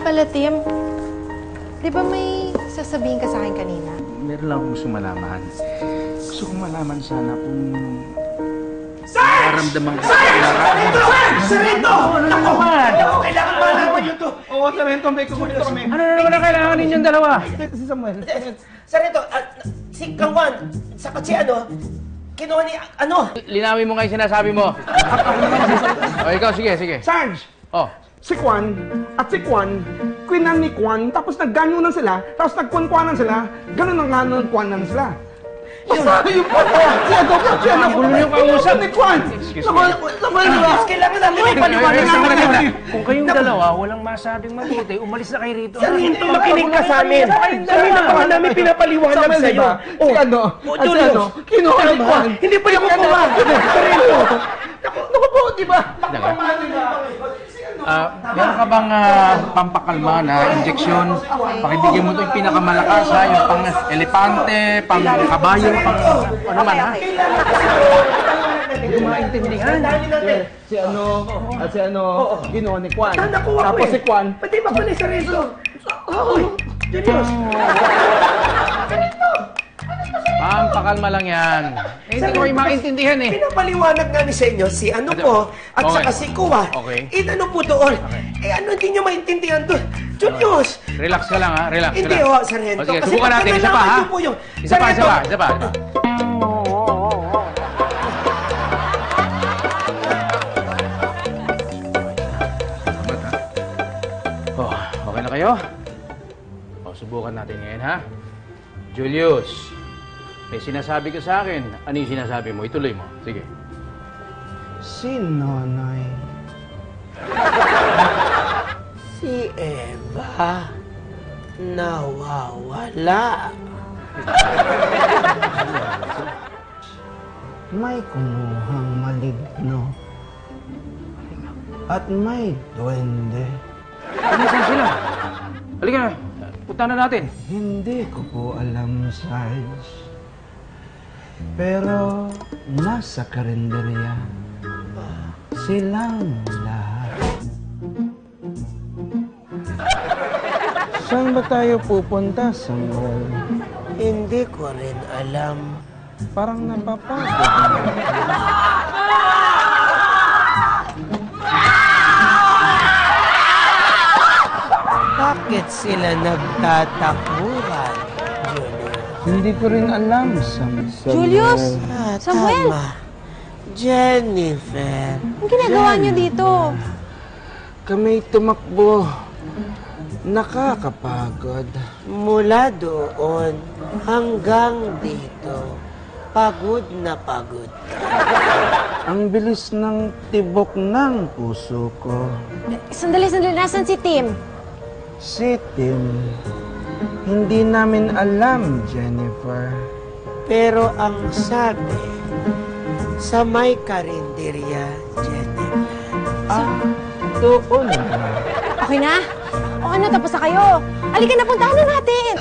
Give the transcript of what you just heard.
pala, Tim. Di ba may sasabihin ka sa akin kanina? Meron lang akong gusto malaman. Gusto kong malaman sana kung... nararamdaman ko sa Sarento! Sarento! Naku! Naku! Kailangan ba naman yun to? Oo, Sarento. May kukulito kami. Ano na naman ang kailangan ninyong dalawa? Si Samuel. Sarento, si Kangwan, saka si kinuha ni, Linawin mo nga yung sinasabi mo. O, ikaw, sige. Sarge! Oh. Si Kwan at si Kwan, kwinan ni Kwan, tapos nagganyunan sila, tapos nagkwan-kwanan sila, ganun ang nganon-kwanan sila. Basta yung po! Gulo niyo kausap ni Kwan! Naman, di ba? Kailangan namin may paliwanag namin. Kung kayong dalawa, walang masabing mabuti, umalis na kayo rito. Sarento, makinig ka sa amin. Kanina pa nga namin pinapaliwanag sa'yo. Kinuha ni Kwan. Hindi pa yung kukuha. Sarento. Naku po, di ba? Meron ka bang pampakalma na injeksyon? Pakibigyan mo ito yung pinakamalakas, ha? Yung pang elepante, pang kabayo, pang ano man, ha? Hindi ko maintindihan. At si kinuha ni Kwan. Nakuha ko Tapos si Kwan. Pati ba ni Sarento? Uy, Julius. Pampakalma lang yan. Hindi ko kayo maintindihan, eh. Pinapaliwanag namin sa inyo si po at saka si Kuwa. Okay. Po doon. Hindi nyo maintindihan doon. Julius! Relax ka lang, ha? Relax ka lang. Hindi, Sarento. Sige, subukan natin. Isa pa, ha? Isa pa. Oh, okay na kayo? Subukan natin ngayon, ha? Julius, may sinasabi ka sa akin. Ano yung sinasabi mo? Ituloy mo. Sige. Si Nonoy. Si Eva nawawala. May kumuhang maligno. At may duwende. Ano sila? Halika na. Punta na natin. Hindi ko po alam, Sarge. Pero nasa karinderya silang lahat. Saan ba tayo pupunta, Samuel? Hindi ko rin alam. Parang napapagod. Bakit sila nagtatakuran, Julius? Hindi ko rin alam, Samuel. Julius! Samuel! Tama. Jennifer. Ang ginagawa niyo dito? Kami tumakbo. Nakakapagod. Mula doon hanggang dito, pagod na pagod. Ang bilis ng tibok ng puso ko. Sandali. Nasaan si Tim? Si Tim, hindi namin alam, Jennifer. Pero ang sabi, sa may karinderya, Jennifer. Doon ba? Okay na? Okay na, tapos na kayo. Halika na, puntahan na natin.